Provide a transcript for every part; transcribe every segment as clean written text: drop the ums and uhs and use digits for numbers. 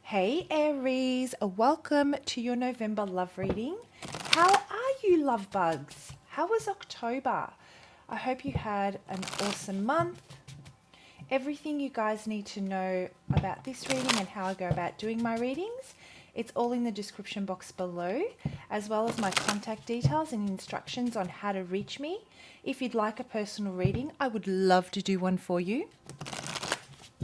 Hey Aries, welcome to your November love reading. How are you, love bugs? How was October? I hope you had an awesome month. Everything you guys need to know about this reading and how I go about doing my readings, it's all in the description box below, as well as my contact details and instructions on how to reach me. If you'd like a personal reading, I would love to do one for you.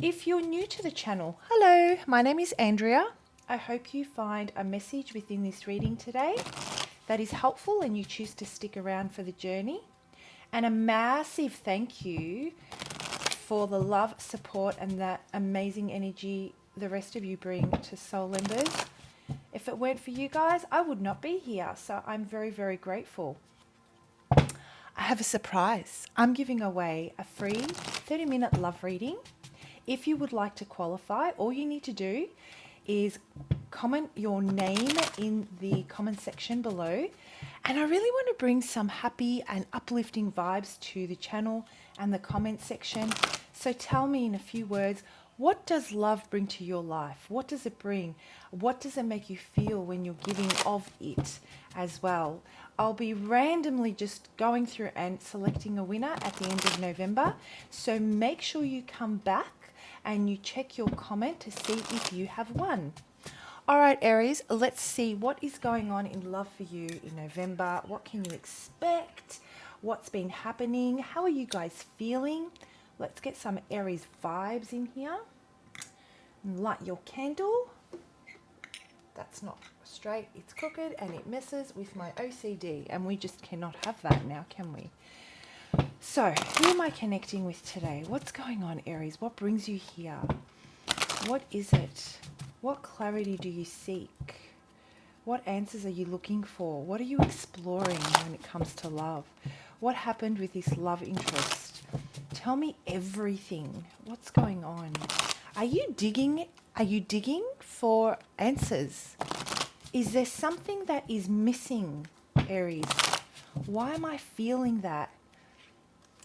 If you're new to the channel, hello, my name is Andrea. I hope you find a message within this reading today that is helpful and you choose to stick around for the journey. And a massive thank you for the love, support, and that amazing energy the rest of you bring to Soul Embers. If it weren't for you guys, I would not be here. So I'm very, very grateful. I have a surprise. I'm giving away a free 30-minute love reading. If you would like to qualify, all you need to do is comment your name in the comment section below. And I really want to bring some happy and uplifting vibes to the channel and the comment section. So tell me in a few words, what does love bring to your life? What does it bring? What does it make you feel when you're giving of it as well? I'll be randomly just going through and selecting a winner at the end of November. So make sure you come back and you check your comment to see if you have won. All right, Aries, let's see what is going on in love for you in November. What can you expect? What's been happening? How are you guys feeling? Let's get some Aries vibes in here. And light your candle. That's not straight, it's crooked, and it messes with my OCD. And we just cannot have that now, can we? So, who am I connecting with today? What's going on, Aries? What brings you here? What is it? What clarity do you seek? What answers are you looking for? What are you exploring when it comes to love? What happened with this love interest? Tell me everything. What's going on? Are you digging? Are you digging for answers? Is there something that is missing, Aries? Why am I feeling that?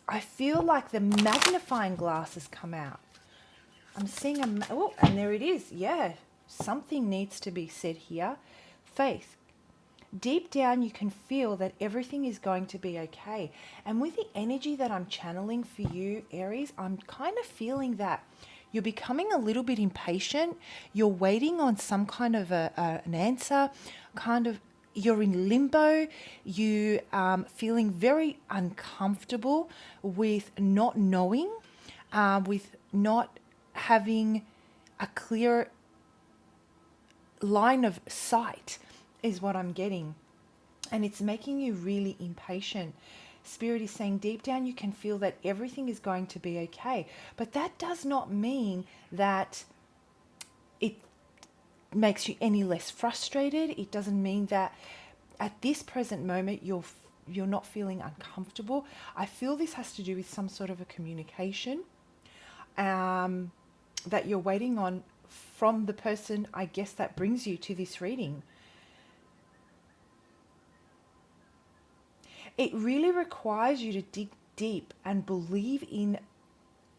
I feel like the magnifying glass has come out. I'm seeing oh, and there it is. Yeah, something needs to be said here. Faith. Deep down, you can feel that everything is going to be okay. And with the energy that I'm channeling for you, Aries, I'm kind of feeling that you're becoming a little bit impatient. You're waiting on some kind of an answer, kind of. You're in limbo, you feeling very uncomfortable with not knowing, with not having a clear line of sight is what I'm getting. And it's making you really impatient. Spirit is saying deep down you can feel that everything is going to be okay. But that does not mean that it makes you any less frustrated. It doesn't mean that at this present moment you're not feeling uncomfortable. I feel this has to do with some sort of a communication that you're waiting on from the person, I guess, that brings you to this reading. It really requires you to dig deep and believe in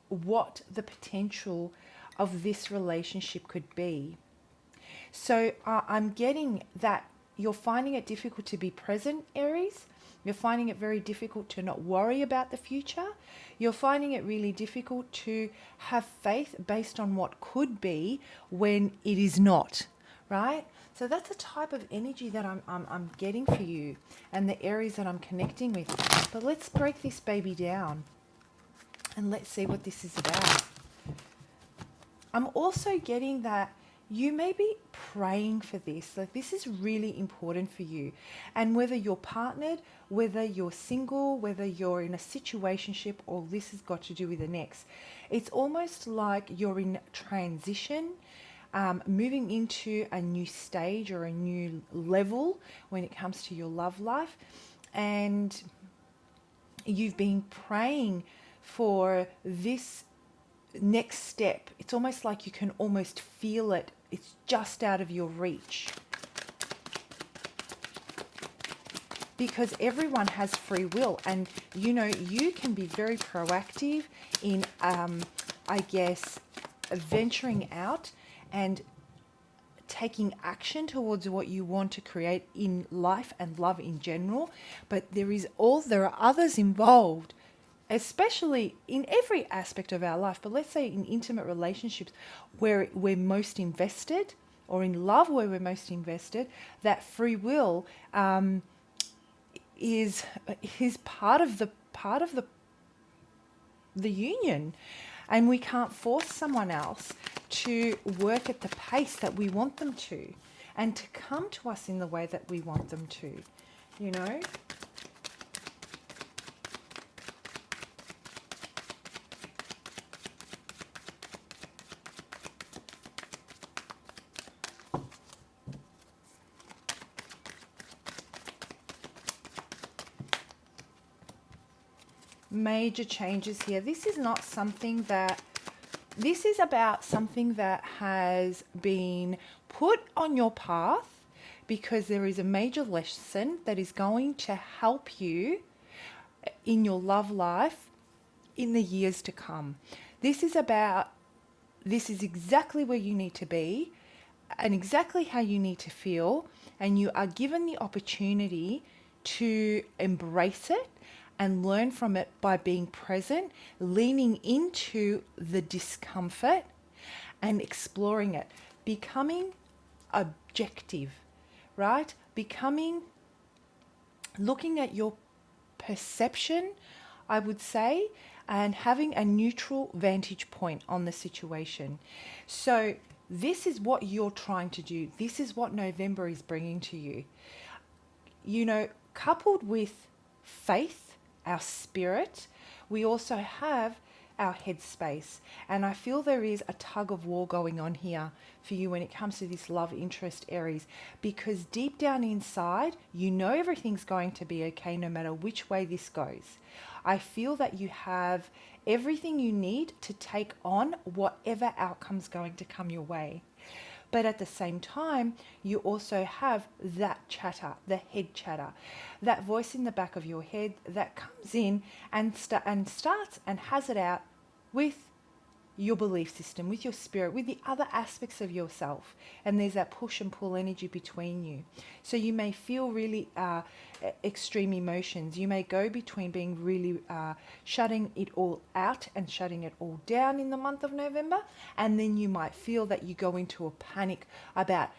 what the potential of this relationship could be. So I'm getting that you're finding it difficult to be present, Aries. You're finding it very difficult to not worry about the future. You're finding it really difficult to have faith based on what could be when it is not, right? So that's a type of energy that I'm getting for you and the Aries that I'm connecting with. But let's break this baby down and let's see what this is about. I'm also getting that you may be praying for this. Like, this is really important for you. And whether you're partnered, whether you're single, whether you're in a situationship, or this has got to do with the next, it's almost like you're in transition, moving into a new stage or a new level when it comes to your love life. And you've been praying for this next step. It's almost like you can almost feel it. It's just out of your reach. Because everyone has free will, and you know, you can be very proactive in I guess venturing out and taking action towards what you want to create in life and love in general. But there are others involved, especially in every aspect of our life. But let's say in intimate relationships where we're most invested, or in love where we're most invested, that free will is part of the union, and we can't force someone else to work at the pace that we want them to, and to come to us in the way that we want them to, you know. Major changes here. This is about something that has been put on your path, because there is a major lesson that is going to help you in your love life in the years to come. This is exactly where you need to be and exactly how you need to feel, and you are given the opportunity to embrace it and learn from it by being present, leaning into the discomfort and exploring it, becoming objective, right? Looking at your perception, I would say, and having a neutral vantage point on the situation. So this is what you're trying to do. This is what November is bringing to you. You know, coupled with faith, our spirit, we also have our headspace. And I feel there is a tug of war going on here for you when it comes to this love interest, Aries, because deep down inside, you know everything's going to be okay no matter which way this goes. I feel that you have everything you need to take on whatever outcome's going to come your way. But at the same time, you also have that chatter, the head chatter, that voice in the back of your head that comes in and starts and has it out with your belief system, with your spirit, with the other aspects of yourself. And there's that push and pull energy between you. So you may feel really extreme emotions. You may go between being really shutting it all out and shutting it all down in the month of November. And then you might feel that you go into a panic about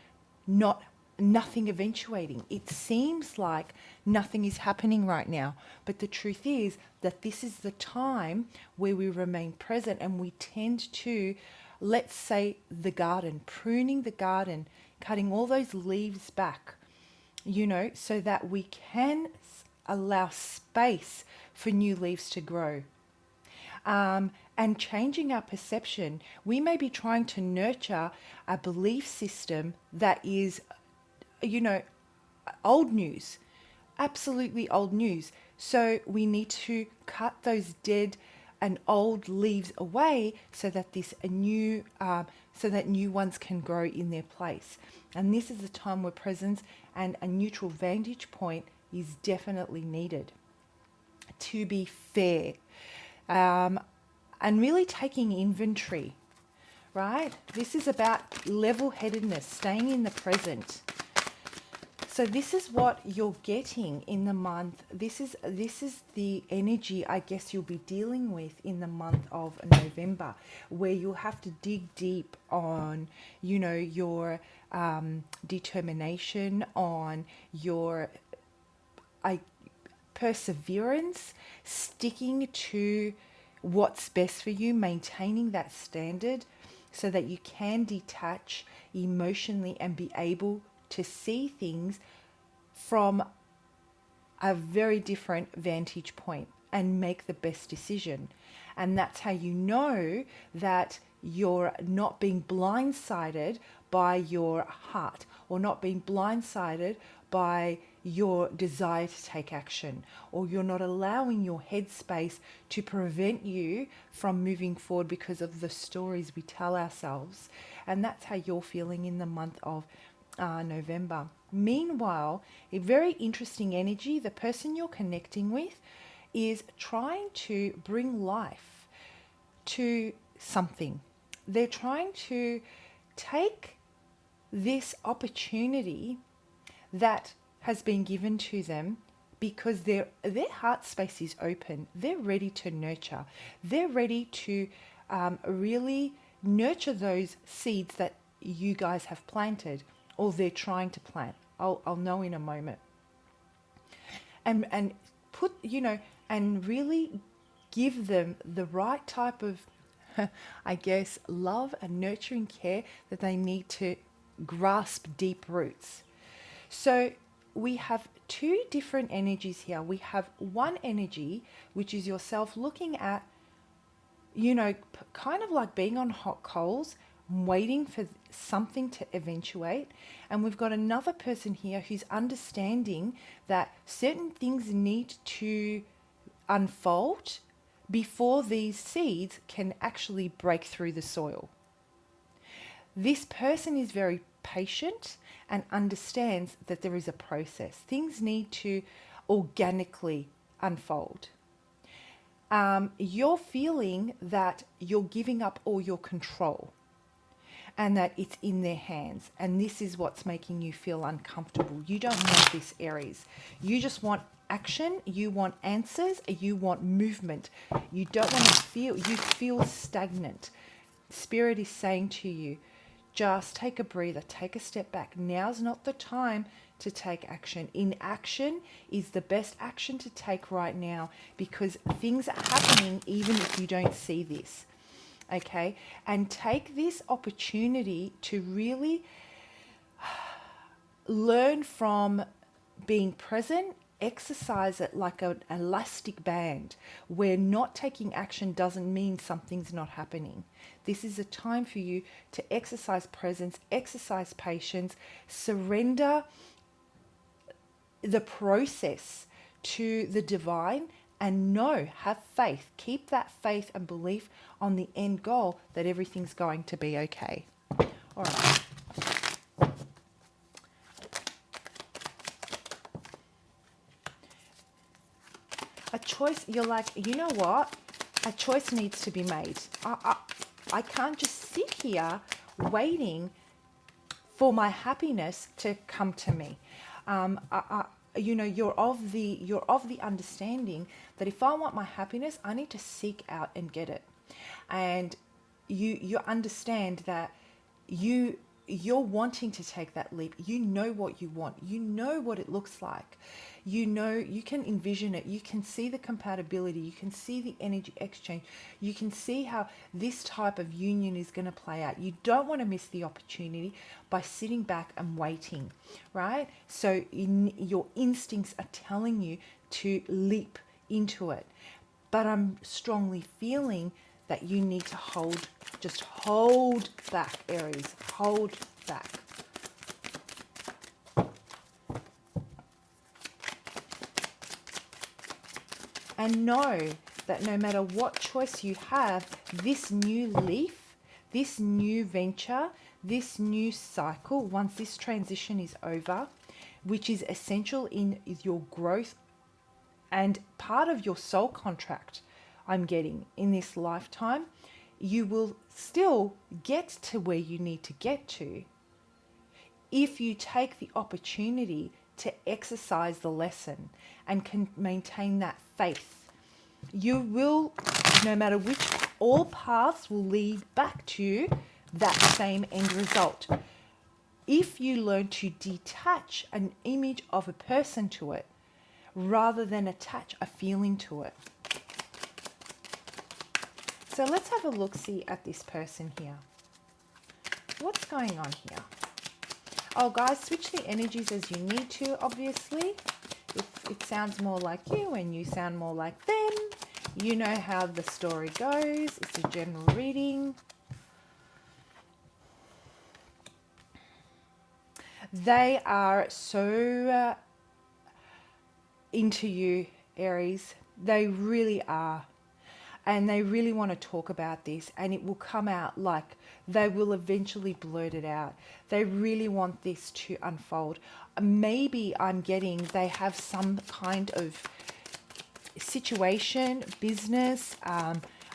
nothing eventuating. It seems like nothing is happening right now, but the truth is that this is the time where we remain present, and we tend to, let's say, pruning the garden, cutting all those leaves back, you know, so that we can allow space for new leaves to grow. And changing our perception. We may be trying to nurture a belief system that is, you know, old news, absolutely old news. So we need to cut those dead and old leaves away so that new ones can grow in their place. And this is a time where presence and a neutral vantage point is definitely needed to be fair, and really taking inventory, right? This is about level-headedness, staying in the present. So this is what you're getting in the month. This is the energy I guess you'll be dealing with in the month of November, where you'll have to dig deep on, you know, your determination, on your perseverance, sticking to what's best for you, maintaining that standard so that you can detach emotionally and be able to see things from a very different vantage point and make the best decision. And that's how you know that you're not being blindsided by your heart, or not being blindsided by your desire to take action, or you're not allowing your headspace to prevent you from moving forward because of the stories we tell ourselves. And that's how you're feeling in the month of November. Meanwhile, a very interesting energy, the person you're connecting with is trying to bring life to something. They're trying to take this opportunity that has been given to them because their heart space is open. They're ready to nurture. They're ready to really nurture those seeds that you guys have planted or they're trying to plant. I'll know in a moment. And put, and really give them the right type of, I guess, love and nurturing care that they need to grasp deep roots. So we have two different energies here. We have one energy, which is yourself looking at, kind of like being on hot coals, waiting for something to eventuate. And we've got another person here who's understanding that certain things need to unfold before these seeds can actually break through the soil. This person is very patient and understands that there is a process. Things need to organically unfold. You're feeling that you're giving up all your control and that it's in their hands. And this is what's making you feel uncomfortable. You don't want this, Aries. You just want action. You want answers. You want movement. You don't want to feel, you feel stagnant. Spirit is saying to you, just take a breather, take a step back. Now's not the time to take action. Inaction is the best action to take right now because things are happening even if you don't see this. Okay? And take this opportunity to really learn from being present. Exercise it like an elastic band where not taking action doesn't mean something's not happening. This is a time for you to exercise presence, exercise patience, surrender the process to the divine, and have faith. Keep that faith and belief on the end goal that everything's going to be okay. All right. A choice, you're like, you know what? A choice needs to be made. I can't just sit here waiting for my happiness to come to me. You're of the understanding that if I want my happiness, I need to seek out and get it. And you understand that you're wanting to take that leap. You know what you want. You know what it looks like. You can envision it. You can see the compatibility. You can see the energy exchange. You can see how this type of union is going to play out. You don't want to miss the opportunity by sitting back and waiting, right? So your instincts are telling you to leap into it. But I'm strongly feeling that you need to hold back, Aries. Hold back. And know that no matter what choice you have, this new leaf, this new venture, this new cycle, once this transition is over, which is essential in your growth and part of your soul contract, I'm getting in this lifetime, you will still get to where you need to get to if you take the opportunity to exercise the lesson and can maintain that faith. You will, no matter which, all paths will lead back to that same end result. If you learn to detach an image of a person to it rather than attach a feeling to it. So let's have a look-see at this person here. What's going on here? Oh, guys, switch the energies as you need to, obviously. If it sounds more like you and you sound more like them, you know how the story goes. It's a general reading. They are so into you, Aries. They really are. And they really want to talk about this, and it will come out like they will eventually blurt it out. They really want this to unfold. Maybe I'm getting they have some kind of situation, business,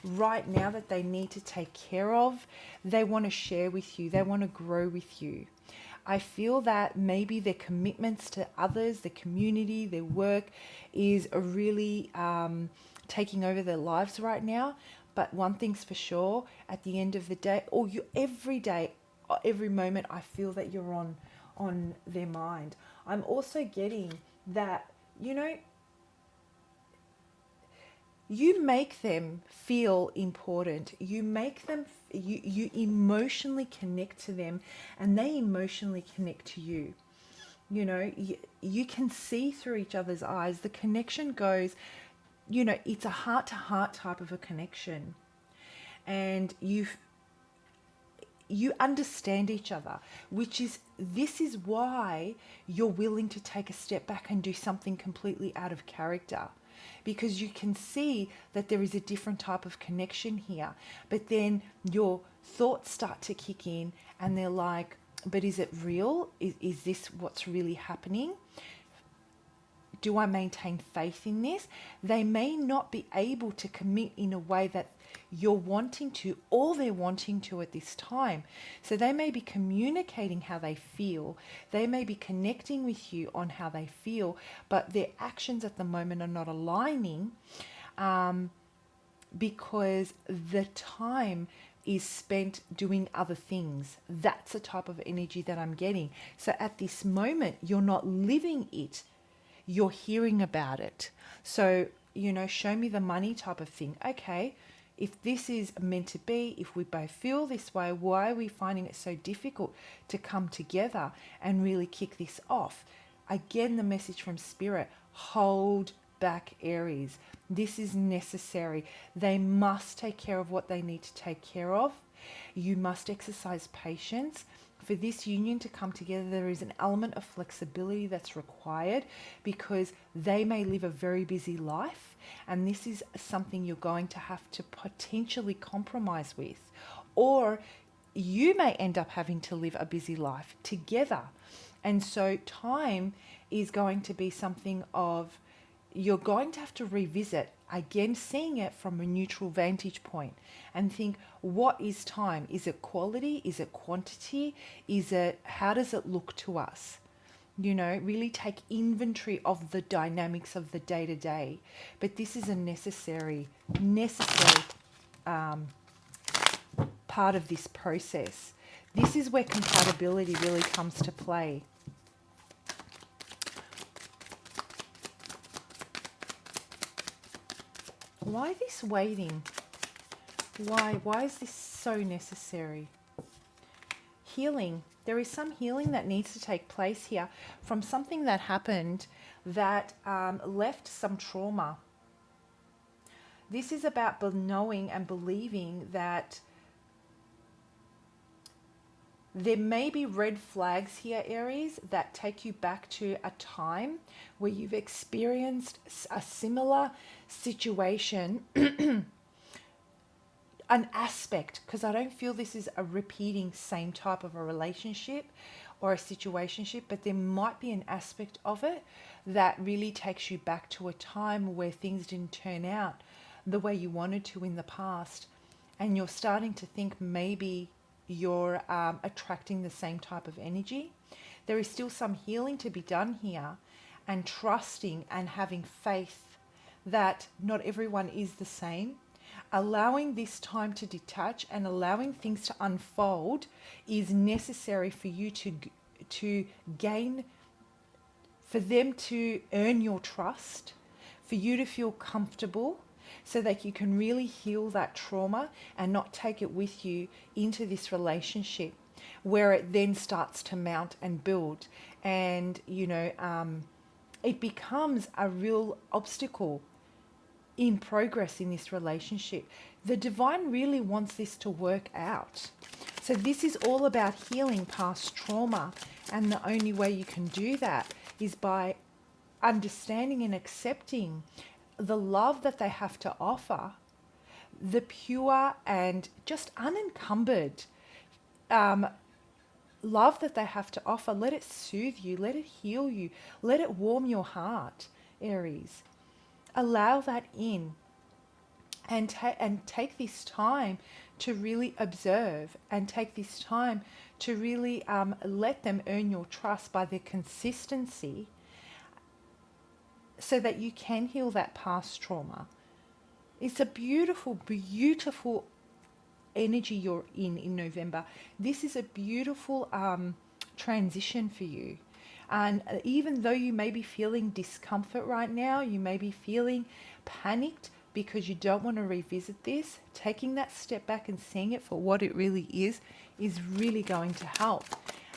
right now that they need to take care of. They want to share with you. They want to grow with you. I feel that maybe their commitments to others, their community, their work is really taking over their lives right now. But one thing's for sure, at the end of the day, or you every day, every moment, I feel that you're on their mind. I'm also getting that, you know, you make them feel important. You make them, you emotionally connect to them, and they emotionally connect to you. You know, you can see through each other's eyes. The connection goes, you know, it's a heart to heart type of a connection. And you understand each other, this is why you're willing to take a step back and do something completely out of character, because you can see that there is a different type of connection here. But then your thoughts start to kick in, and they're like, but is it real? Is this what's really happening? Do I maintain faith in this? They may not be able to commit in a way that you're wanting to, or they're wanting to at this time. So they may be communicating how they feel. They may be connecting with you on how they feel, but their actions at the moment are not aligning, because the time is spent doing other things. That's the type of energy that I'm getting. So at this moment, you're not living it. You're hearing about it. So, you know, show me the money type of thing. Okay, if this is meant to be, if we both feel this way, why are we finding it so difficult to come together and really kick this off? Again, the message from Spirit, hold back, Aries. This is necessary. They must take care of what they need to take care of. You must exercise patience. For this union to come together, there is an element of flexibility that's required, because they may live a very busy life, and this is something you're going to have to potentially compromise with. Or you may end up having to live a busy life together. And so time is going to be something of, you're going to have to revisit, again, seeing it from a neutral vantage point, and think, what is time? Is it quality? Is it quantity? How does it look to us? You know, really take inventory of the dynamics of the day to day. But this is a necessary part of this process. This is where compatibility really comes to play. Why this waiting? Why is this so necessary? Healing. There is some healing that needs to take place here from something that happened that left some trauma. This is about knowing and believing that there may be red flags here, Aries, that take you back to a time where you've experienced a similar situation, an aspect, because I don't feel this is a repeating same type of a relationship or a situationship, but there might be an aspect of it that really takes you back to a time where things didn't turn out the way you wanted to in the past, and you're starting to think maybe you're attracting the same type of energy. There is still some healing to be done here, and trusting and having faith that not everyone is the same. Allowing this time to detach and allowing things to unfold is necessary for you to gain, for them to earn your trust, for you to feel comfortable, so that you can really heal that trauma and not take it with you into this relationship, where it then starts to mount and build, and it becomes a real obstacle in progress in this relationship. The divine really wants this to work out. So this is all about healing past trauma, and the only way you can do that is by understanding and accepting the love that they have to offer, the pure and just unencumbered love that they have to offer. Let it soothe you, let it heal you, let it warm your heart, Aries. Allow that in, and take this time to really observe and take this time to really let them earn your trust by their consistency, so that you can heal that past trauma. It's a beautiful, beautiful energy you're in November. This is a beautiful transition for you. And even though you may be feeling discomfort right now, you may be feeling panicked because you don't want to revisit this, taking that step back and seeing it for what it really is really going to help.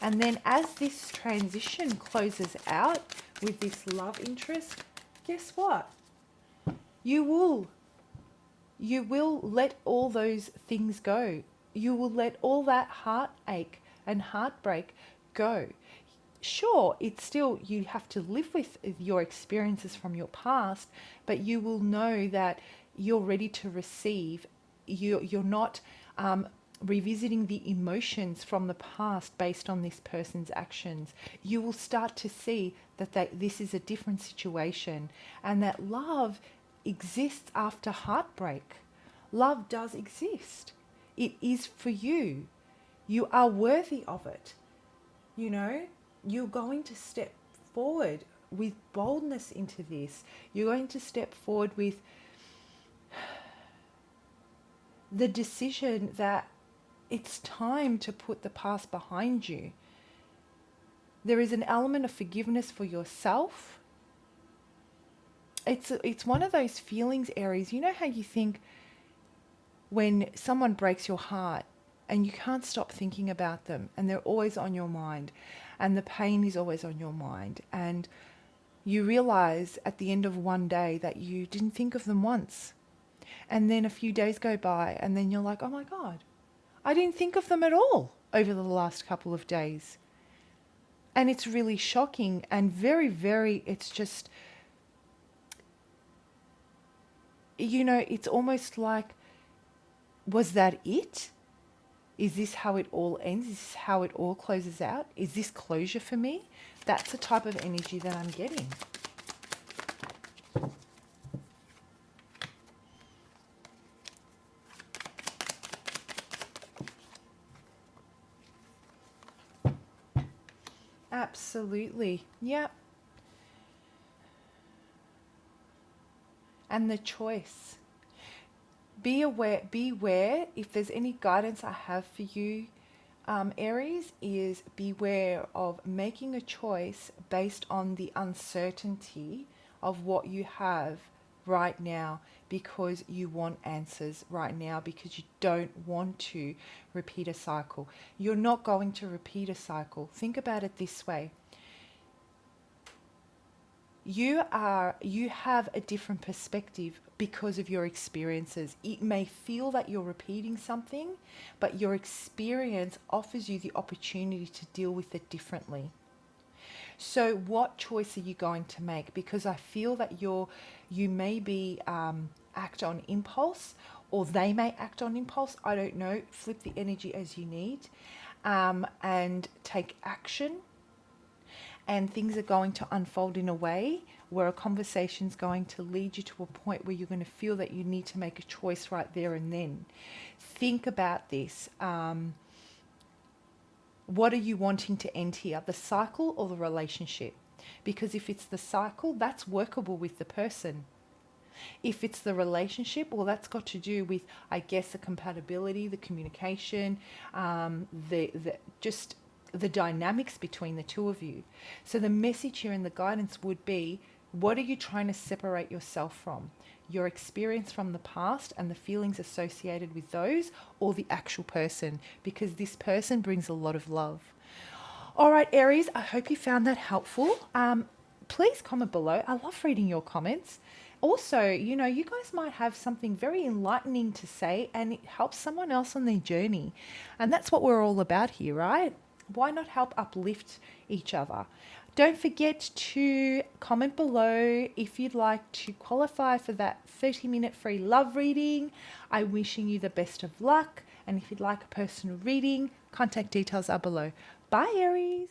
And then as this transition closes out with this love interest, guess what? You will let all those things go. You will let all that heartache and heartbreak go. Sure, it's still, you have to live with your experiences from your past, but you will know that you're ready to receive. You're not revisiting the emotions from the past based on this person's actions. You will start to see that this is a different situation, and that love exists after heartbreak. Love does exist. It is for you. You are worthy of it. You know, you're going to step forward with boldness into this. You're going to step forward with the decision that it's time to put the past behind you. There is an element of forgiveness for yourself. It's one of those feelings, Aries. You know how you think when someone breaks your heart and you can't stop thinking about them, and they're always on your mind, and the pain is always on your mind, and you realize at the end of one day that you didn't think of them once. And then a few days go by, and then you're like, oh my God, I didn't think of them at all over the last couple of days. And it's really shocking and very, very, it's just, you know, it's almost like, was that it? Is this how it all ends? Is this how it all closes out? Is this closure for me? That's the type of energy that I'm getting. Absolutely. Yep. And the choice. Beware if there's any guidance I have for you, Aries, is beware of making a choice based on the uncertainty of what you have right now, because you want answers right now, because you don't want to repeat a cycle. You're not going to repeat a cycle. Think about it this way. You have a different perspective because of your experiences. It may feel that you're repeating something, but your experience offers you the opportunity to deal with it differently. So what choice are you going to make? Because I feel that you may be act on impulse, or they may act on impulse. I don't know. Flip the energy as you need, and take action. And things are going to unfold in a way where a conversation's going to lead you to a point where you're going to feel that you need to make a choice right there and then. Think about this. What are you wanting to end here? The cycle or the relationship? Because if it's the cycle, that's workable with the person. If it's the relationship, well, that's got to do with, I guess, the compatibility, the communication, the dynamics between the two of you. So the message here and the guidance would be, what are you trying to separate yourself from? Your experience from the past and the feelings associated with those, or the actual person? Because this person brings a lot of love. All right, Aries, I hope you found that helpful. Please comment below. I love reading your comments. Also, you know, you guys might have something very enlightening to say, and it helps someone else on their journey. And that's what we're all about here, right? Why not help uplift each other? Don't forget to comment below if you'd like to qualify for that 30-minute free love reading. I'm wishing you the best of luck. And if you'd like a personal reading, contact details are below. Bye, Aries.